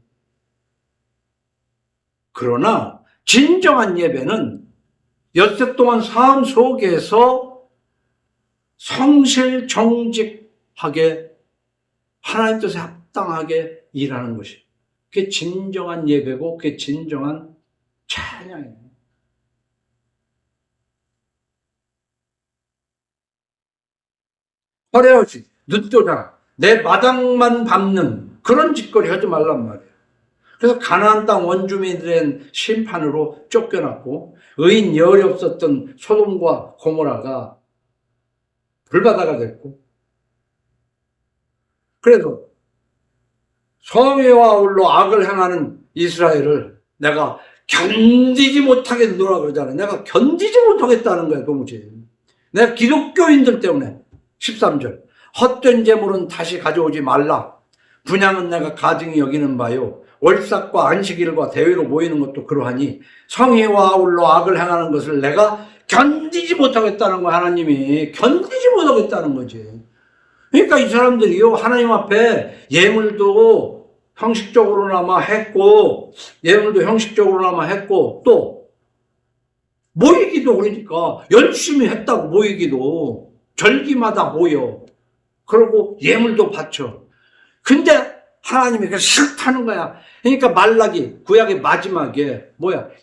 그러나 진정한 예배는 엿새 동안 삶 속에서 성실정직하게 하나님 뜻에 합당하게 일하는 것이, 그게 진정한 예배고 그게 진정한 찬양이에요. 허례허식, 눈도장, 내 마당만 밟는 그런 짓거리 하지 말란 말이에요. 그래서 가나안 땅 원주민들의 심판으로 쫓겨났고 의인 열이 없었던 소돔과 고모라가 불바다가 됐고, 그래서 성회와 아울러 악을 행하는 이스라엘을 내가 견디지 못하게 누라 그러잖아요. 내가 견디지 못하겠다는 거야, 도무지. 내가 기독교인들 때문에 13절 헛된 재물은 다시 가져오지 말라. 분향은 내가 가증히 여기는 바요. 월삭과 안식일과 대회로 모이는 것도 그러하니 성회와 아울러 악을 행하는 것을 내가 견디지 못하겠다는 거야. 하나님이 견디지 못하겠다는 거지. 그러니까 이 사람들이요, 하나님 앞에 예물도 형식적으로나마 했고, 또 모이기도, 그러니까 열심히 했다고 모이기도, 절기마다 모여. 그러고 예물도 바쳐. 근데 하나님이 그 싫다는 거야. 그러니까 말라기, 구약의 마지막에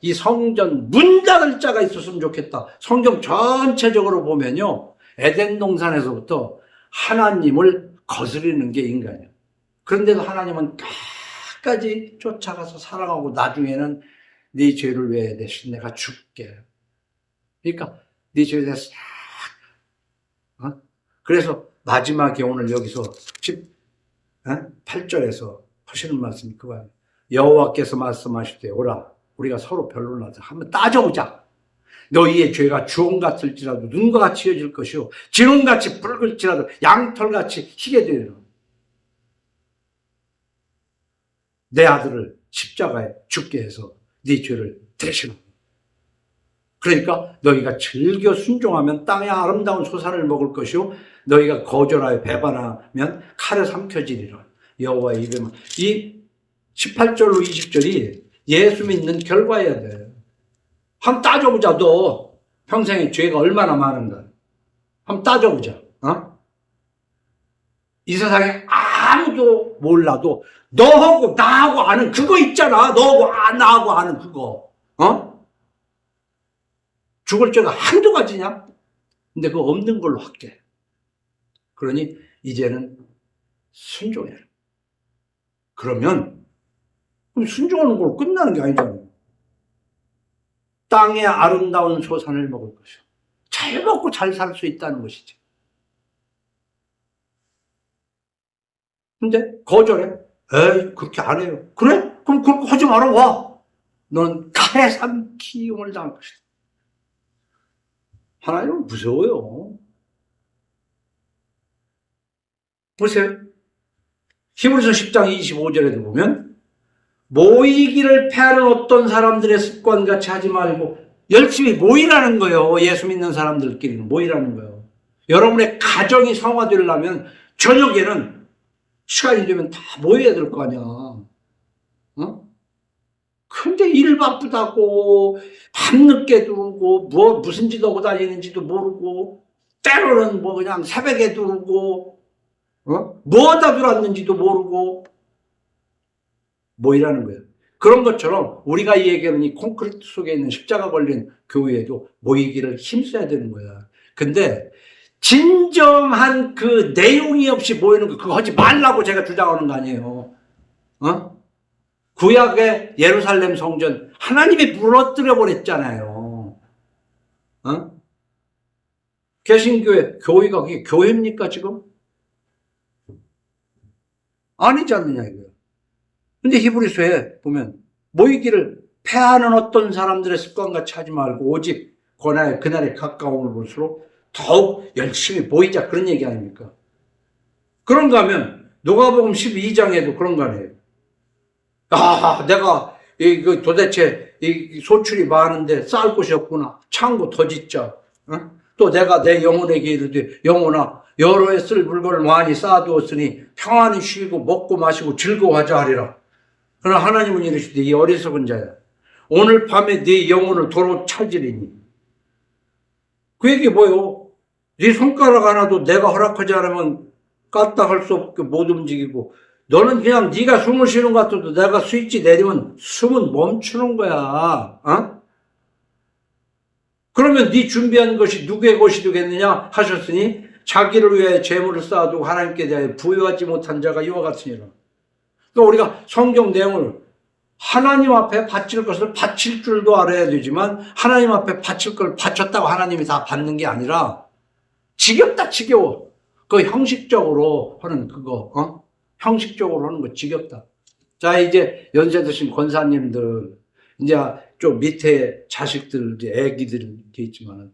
이 성전 문 닫을 자가 있었으면 좋겠다. 성경 전체적으로 보면요, 에덴 동산에서부터 하나님을 거스리는 게 인간이야. 그런데도 하나님은 끝까지 쫓아가서 사랑하고 나중에는 네 죄를 위해 대신 내가 줄게. 그러니까 네 죄에 대해서 그래서 마지막에 오늘 여기서 8절에서 하시는 말씀이 그거예요. 여호와께서 말씀하실 때 오라 우리가 서로 변론하자. 한번 따져보자. 너희의 죄가 주홍 같을지라도 눈과 같이 휘어질 것이요 진홍같이 붉을지라도 양털같이 희게 되리라. 내 아들을 십자가에 죽게 해서 네 죄를 대신하라. 그러니까 너희가 즐겨 순종하면 땅의 아름다운 소산을 먹을 것이요 너희가 거절하여 배반하면 칼에 삼켜지리라. 여호와의 입에만. 이 18절로 20절이 예수 믿는 결과여야 돼. 한번 따져보자. 너 평생에 죄가 얼마나 많은가. 한번 따져보자. 이 세상에 아무도 몰라도 너하고 나하고 아는 그거 있잖아. 너하고 나하고 아는 그거. 죽을 죄가 한두 가지냐? 근데 그거 없는 걸로 할게. 그러니 이제는 순종해라. 그럼 순종하는 걸로 끝나는 게 아니잖아요. 땅의 아름다운 소산을 먹을 것이요. 잘 먹고 잘 살 수 있다는 것이지. 근데 거절해. 에이, 그렇게 안 해요. 그래? 그럼 그렇게 하지 마라, 와. 넌 칼에 삼키움을 당할 것이다. 하나님은 무서워요. 보세요. 히브리서 10장 25절에도 보면 모이기를 패하는 어떤 사람들의 습관같이 하지 말고 열심히 모이라는 거예요. 예수 믿는 사람들끼리는 모이라는 거예요. 여러분의 가정이 성화되려면 저녁에는 시간이 되면 다 모여야 될 거 아니야. 근데 일 바쁘다고 밤늦게 들어오고 무슨 짓 하고 다니는지도 모르고 때로는 그냥 새벽에 들어오고 뭐 하다 들어왔는지도 모르고 모이라는 거예요. 그런 것처럼 우리가 얘기하는 이 콘크리트 속에 있는 십자가 걸린 교회에도 모이기를 힘써야 되는 거야. 근데 진정한 그 내용이 없이 모이는 거 그거 하지 말라고 제가 주장하는 거 아니에요. 구약의 예루살렘 성전 하나님이 무너뜨려 버렸잖아요. 개신교회 교회가 그게 교회입니까 지금? 아니지 않느냐 이거예요. 근데 히브리서에 보면 모이기를 패하는 어떤 사람들의 습관같이 하지 말고 오직 그날에 가까움을 볼수록 더욱 열심히 모이자 그런 얘기 아닙니까? 그런가 하면 누가복음 12장에도 그런 거 아니에요. 내가 도대체 소출이 많은데 쌓을 곳이 없구나. 창고 더 짓자. 또 내가 내 영혼에게 이르되 영혼아 여러 해 쓸 물건을 많이 쌓아두었으니 평안히 쉬고 먹고 마시고 즐거워하자 하리라. 그러나 하나님은 이르시되 이 어리석은 자야 오늘 밤에 네 영혼을 도로 찾으리니. 그 얘기 뭐요? 네 손가락 하나도 내가 허락하지 않으면 까딱할 수 없게 못 움직이고 너는 그냥 네가 숨을 쉬는 것 같아도 내가 스위치 내리면 숨은 멈추는 거야. 그러면 네 준비한 것이 누구의 것이 되겠느냐 하셨으니 자기를 위해 재물을 쌓아두고 하나님께 대하여 부여하지 못한 자가 이와 같으니라. 그러니까 우리가 성경 내용을 하나님 앞에 바칠 것을 바칠 줄도 알아야 되지만 하나님 앞에 바칠 걸 바쳤다고 하나님이 다 받는 게 아니라 지겹다 지겨워. 그 형식적으로 하는 그거 형식적으로 하는 거 지겹다. 자 이제 연세 드신 권사님들 이제 좀 밑에 자식들 이제 애기들 이렇게 있지만은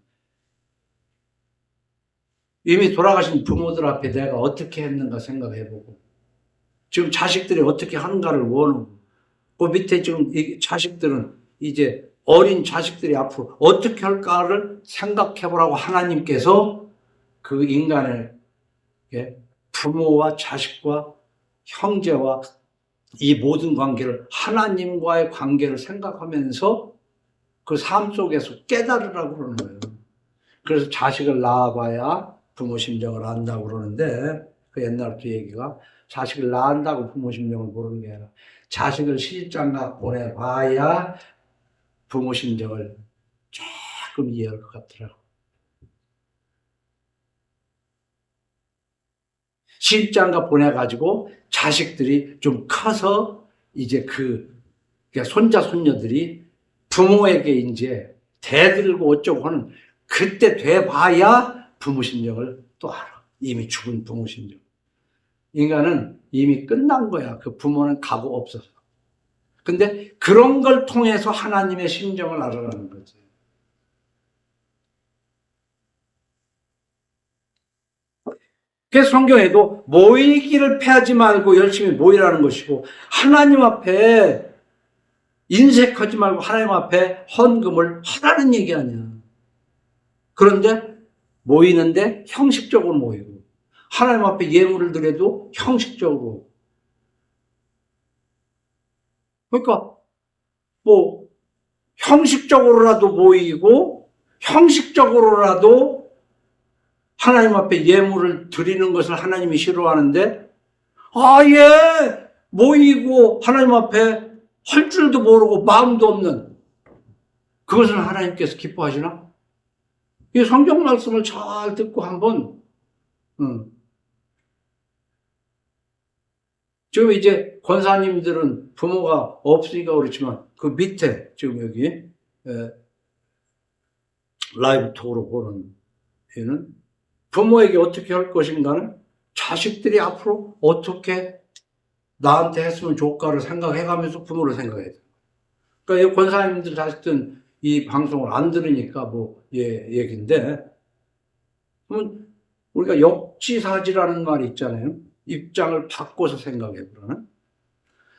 이미 돌아가신 부모들 앞에 내가 어떻게 했는가 생각해보고, 지금 자식들이 어떻게 하는가를 원하고, 그 밑에 지금 이 자식들은 이제 어린 자식들이 앞으로 어떻게 할까를 생각해보라고 하나님께서 그 인간의 부모와 자식과 형제와 이 모든 관계를, 하나님과의 관계를 생각하면서 그 삶 속에서 깨달으라고 그러는 거예요. 그래서 자식을 낳아봐야 부모 심정을 안다고 그러는데, 그 옛날부터 얘기가 자식을 낳는다고 부모 심정을 모르는 게 아니라 자식을 시집장가 보내봐야 부모 심정을 조금 이해할 것 같더라고. 시집장가 보내가지고 자식들이 좀 커서 이제 그러니까 손자, 손녀들이 부모에게 이제 대들고 어쩌고 하는 그때 돼봐야 부모 심정을 또 알아. 이미 죽은 부모 심정. 인간은 이미 끝난 거야. 그 부모는 가고 없어서. 근데 그런 걸 통해서 하나님의 심정을 알아가는 거지. 그래서 성경에도 모이기를 패하지 말고 열심히 모이라는 것이고, 하나님 앞에 인색하지 말고 하나님 앞에 헌금을 하라는 얘기 아니야. 그런데 모이는데 형식적으로 모이고, 하나님 앞에 예물을 드려도 형식적으로. 그러니까 뭐 형식적으로라도 모이고 형식적으로라도 하나님 앞에 예물을 드리는 것을 하나님이 싫어하는데, 아예 모이고 하나님 앞에 할 줄도 모르고 마음도 없는, 그것을 하나님께서 기뻐하시나? 이 성경 말씀을 잘 듣고 한번, 지금 이제 권사님들은 부모가 없으니까 그렇지만, 그 밑에 지금 여기 라이브 톡으로 보는 애는 부모에게 어떻게 할 것인가는 자식들이 앞으로 어떻게 나한테 했으면 좋을까를 생각해가면서 부모를 생각해야 돼. 그러니까 이 권사님들 자식들은 이 방송을 안 들으니까 뭐 얘기인데, 그러면 우리가 역지사지라는 말이 있잖아요. 입장을 바꿔서 생각해보라는.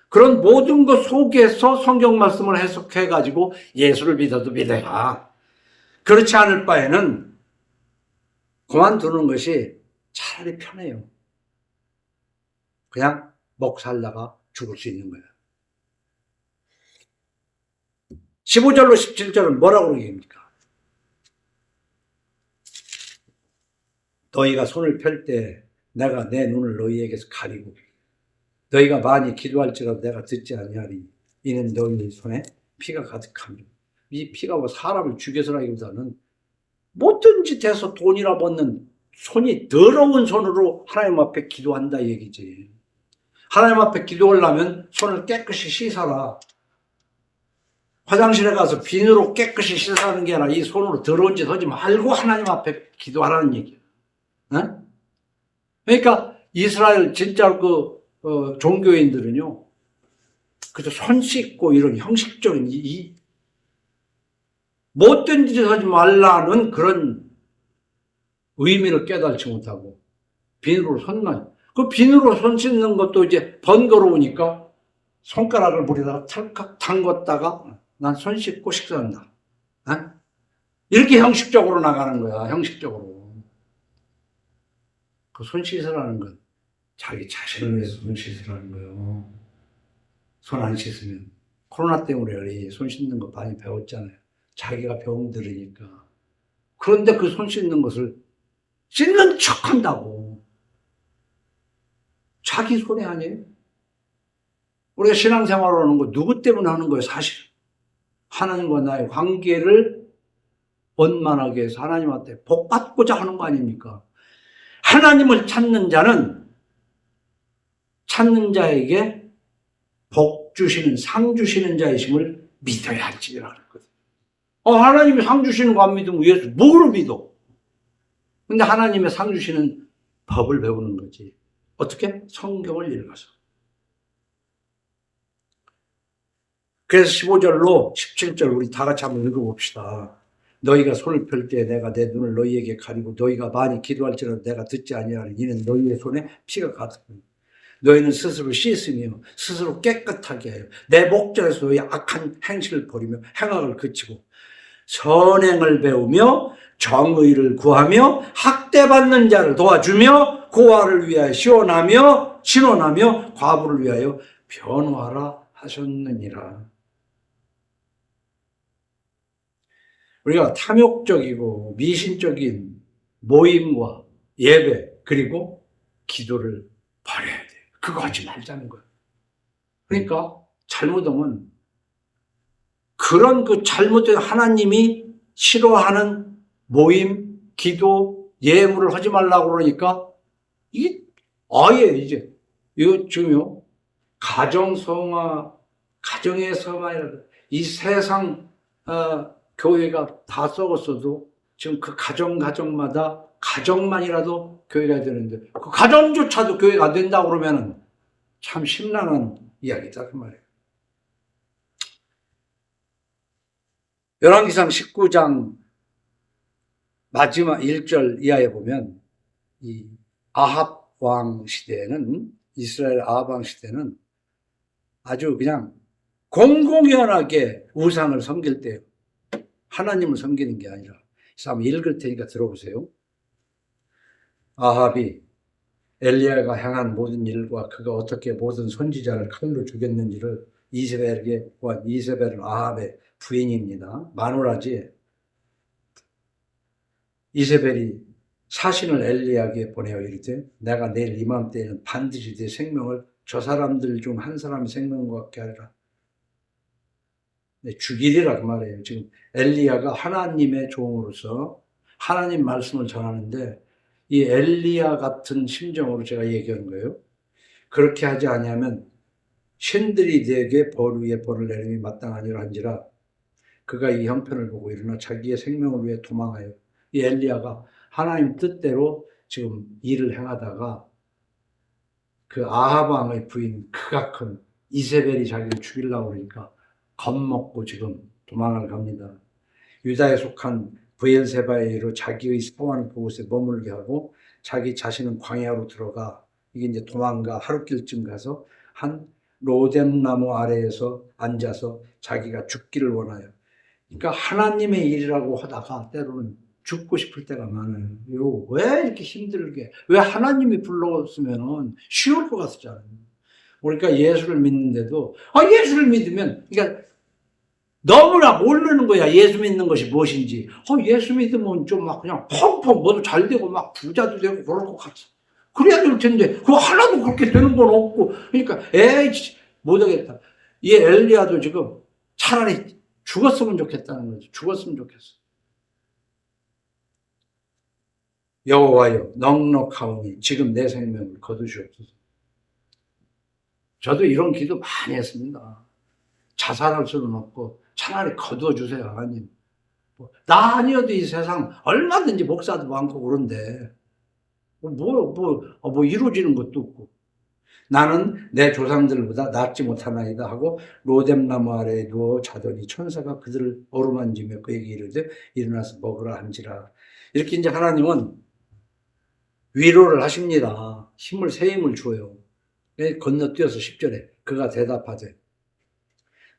그런 모든 것 속에서 성경 말씀을 해석해가지고 예수를 믿어도 믿어야. 그렇지 않을 바에는 그만두는 것이 차라리 편해요. 그냥 먹고 살다가 죽을 수 있는 거예요. 15절로 17절은 뭐라고 얘기합니까? 너희가 손을 펼 때 내가 내 눈을 너희에게서 가리고 너희가 많이 기도할지라도 내가 듣지 아니하리. 이는 너희 손에 피가 가득하며. 이 피가 뭐 사람을 죽여서라기보다는 뭐든지 돼서 돈이나 벗는 손이 더러운 손으로 하나님 앞에 기도한다 얘기지. 하나님 앞에 기도하려면 손을 깨끗이 씻어라. 화장실에 가서 비누로 깨끗이 씻어라는 게 아니라 이 손으로 더러운 짓 하지 말고 하나님 앞에 기도하라는 얘기야. 네? 그러니까 이스라엘 진짜 종교인들은요, 그저 손 씻고 이런 형식적인 못된 짓 하지 말라는 그런 의미를 깨달지 못하고 비누로 손만, 그 비누로 손 씻는 것도 이제 번거로우니까 손가락을 물에다가 찰칵 담궜다가 난 손 씻고 식사한다. 네? 이렇게 형식적으로 나가는 거야. 형식적으로. 그 손 씻으라는 건 자기 자신을 위해서 손 씻으라는 거예요. 손 안 씻으면. 코로나 때문에 우리 손 씻는 거 많이 배웠잖아요. 자기가 병들으니까. 그런데 그 손 씻는 것을 씻는 척 한다고. 자기 손해 아니에요? 우리가 신앙생활을 하는 거 누구 때문에 하는 거예요, 사실? 하나님과 나의 관계를 원만하게 해서 하나님한테 복 받고자 하는 거 아닙니까? 하나님을 찾는 자는 찾는 자에게 복 주시는, 상 주시는 자이심을 믿어야 할지라는 거거든요. 하나님이 상 주시는 거 안 믿으면 예수 뭐로 믿어? 근데 하나님의 상 주시는 법을 배우는 거지. 어떻게? 성경을 읽어서. 그래서 15절로 17절 우리 다 같이 한번 읽어봅시다. 너희가 손을 펼 때 내가 내 눈을 너희에게 가리고 너희가 많이 기도할지라도 내가 듣지 아니하리니 이는 너희의 손에 피가 가득하니 너희는 스스로 씻으며 스스로 깨끗하게 하여 내 목전에서 너희 악한 행실을 버리며 행악을 그치고 선행을 배우며 정의를 구하며 학대받는 자를 도와주며 고아를 위하여 신원하며 과부를 위하여 변호하라 하셨느니라. 우리가 탐욕적이고 미신적인 모임과 예배 그리고 기도를 버려야 돼요. 그거 하지 말자는 거예요. 그러니까 잘못하면 그런 그 잘못된 하나님이 싫어하는 모임, 기도, 예물을 하지 말라고 그러니까 이게 아예 이제 이거 지금요 가정성화, 가정의 성화라도 이 세상 교회가 다 썩었어도 지금 그 가정마다 가정만이라도 교회가 되는데 그 가정조차도 교회가 안 된다고 그러면은 참 심란한 이야기다 그 말이에요. 열왕기상 19장 마지막 1절 이하에 보면 이 아합 왕 시대에는 이스라엘 아합 왕 시대는 아주 그냥 공공연하게 우상을 섬길 때요. 하나님을 섬기는 게 아니라 한번 읽을 테니까 들어보세요. 아합이 엘리야가 행한 모든 일과 그가 어떻게 모든 선지자를 칼로 죽였는지를 이세벨에게 보아 이세벨은 아합의 부인입니다. 마누라지. 이세벨이 사신을 엘리야에게 보내어 이르되 내가 내일 이맘때에는 반드시 내 생명을 저 사람들 중 한 사람의 생명과 같게 하리라. 죽이리라 그 말이에요. 지금 엘리야가 하나님의 종으로서 하나님 말씀을 전하는데 이 엘리야 같은 심정으로 제가 얘기하는 거예요. 그렇게 하지 아니하면 신들이 내게 벌 위에 벌을 내림이 마땅하니라 한지라. 그가 이 형편을 보고 일어나 자기의 생명을 위해 도망하여 이 엘리야가 하나님 뜻대로 지금 일을 행하다가 그 아합 왕의 부인 크가 큰 이세벨이 자기를 죽이려고 그러니까 겁먹고 지금 도망을 갑니다. 유다에 속한 브엘세바에 이르러 자기의 사환을 그곳에 머물게 하고 자기 자신은 광야로 들어가 이게 이제 도망가 하룻길쯤 가서 한 로뎀나무 아래에서 앉아서 자기가 죽기를 원하여. 그러니까 하나님의 일이라고 하다가 때로는 죽고 싶을 때가 많아요. 이거 왜 이렇게 힘들게? 왜 하나님이 불렀으면은 쉬울 것 같잖아요. 그러니까 예수를 믿는데도 예수를 믿으면 그러니까 너무나 모르는 거야. 예수 믿는 것이 무엇인지. 예수 믿으면 좀 막 그냥 펑펑 뭐도 잘 되고 막 부자도 되고 그럴 것 같아. 그래야 될 텐데 그거 하나도 그렇게 되는 건 없고. 그러니까 못하겠다. 이 엘리야도 지금 차라리 죽었으면 좋겠다는 거죠. 죽었으면 좋겠어. 여호와여 넉넉하오니 지금 내 생명을 거두시옵소서. 저도 이런 기도 많이 했습니다. 자살할 수는 없고 차라리 거두어주세요 하나님. 나 아니어도 이 세상 얼마든지 목사도 많고 그런데 이루어지는 것도 없고 나는 내 조상들보다 낫지 못하나이다 하고 로뎀나무 아래에 누워 자더니 천사가 그들을 어루만지며 그에게 이르되 일어나서 먹으라 한지라. 이렇게 이제 하나님은 위로를 하십니다. 새 힘을 줘요. 건너뛰어서 10절에 그가 대답하되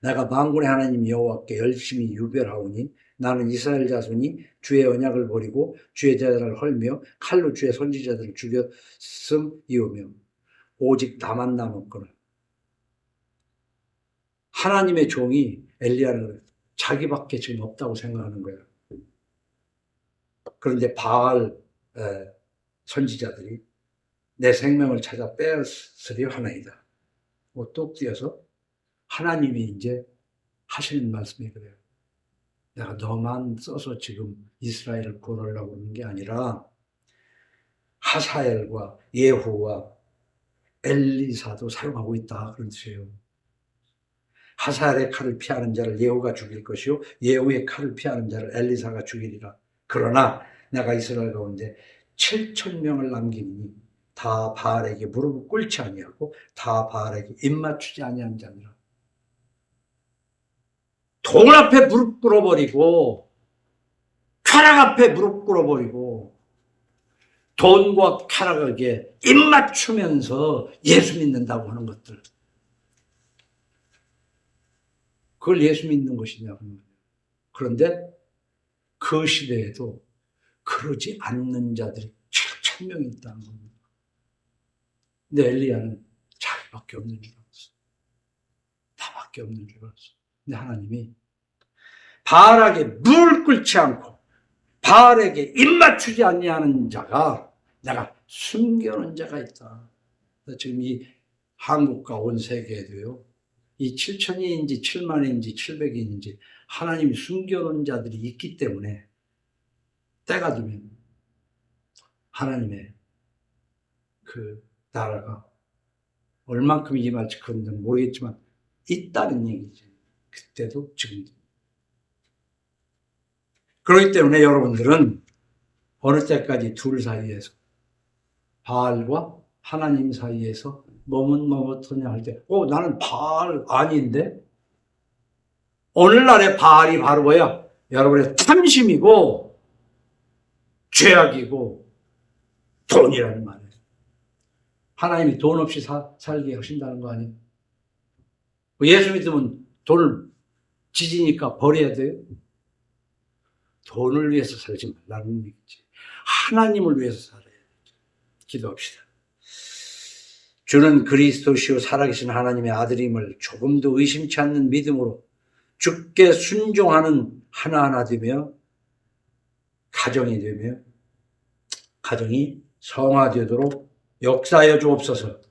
내가 만군의 하나님 여호와께 열심히 유별하오니 나는 이스라엘 자손이 주의 언약을 버리고 주의 제사를 헐며 칼로 주의 선지자들을 죽였음이오며 오직 나만 남았거늘. 하나님의 종이 엘리야는 자기밖에 지금 없다고 생각하는 거예요. 그런데 바알 선지자들이 내 생명을 찾아 빼앗으려 하나이다. 또 뛰어서 하나님이 이제 하시는 말씀이 그래요. 내가 너만 써서 지금 이스라엘을 구하려고 하는 게 아니라 하사엘과 예후와 엘리사도 사용하고 있다 그런 뜻이에요. 하사엘의 칼을 피하는 자를 예후가 죽일 것이요 예후의 칼을 피하는 자를 엘리사가 죽이리라. 그러나 내가 이스라엘 가운데 7,000명을 남기니 다 바알에게 무릎을 꿇지 아니하고 다 바알에게 입맞추지 아니한 자니라. 돈 앞에 무릎 꿇어버리고, 7,000명을 남기니 다 바알에게 무릎을 꿇지 아니하고 다 바알에게 입맞추지 아니한 자니라. 7,000명을 남기니 다 바알에게 무릎 꿇지 아니하고 다 바알에게 입맞추지 아니한 자니라. 7,000명을 남기니 다 바알에게 무릎 꿇어버리고 쾌락 앞에 무릎 꿇어버리고 돈과 쾌락에게 입맞추면서 예수 믿는다고 하는 것들, 그걸 예수 믿는 것이냐고. 그런데 그 시대에도 그러지 않는 자들이 7,000명이 있다는 겁니다. 근데 엘리야는 자기밖에 없는 줄 알았어. 나밖에 없는 줄 알았어. 근데 하나님이 바알에게 물 끓지 않고 바알에게 입맞추지 아니하는 자가 내가 숨겨놓은 자가 있다. 지금 이 한국과 온 세계에도요, 이 7,000인지 7만인지 700인지 하나님이 숨겨놓은 자들이 있기 때문에 때가 되면 하나님의 그 나라가 얼만큼 임할지 그건 모르겠지만 있다는 얘기지. 그때도 지금도. 그렇기 때문에 여러분들은 어느 때까지 둘 사이에서, 바알과 하나님 사이에서 머뭇머뭇하냐 할 때, 나는 바알 아닌데? 오늘날의 바알이 바로 뭐야? 여러분의 탐심이고 죄악이고 돈이라는 말이에요. 하나님이 돈 없이 살게 하신다는 거 아니에요? 예수 믿으면 돈을 지지니까 버려야 돼요? 돈을 위해서 살지 말라는 얘기지. 하나님을 위해서 살아야 되죠. 기도합시다. 주는 그리스도시요 살아계신 하나님의 아들임을 조금도 의심치 않는 믿음으로 주께 순종하는 하나하나 되며 가정이 되며 가정이 성화되도록 역사하여 주옵소서.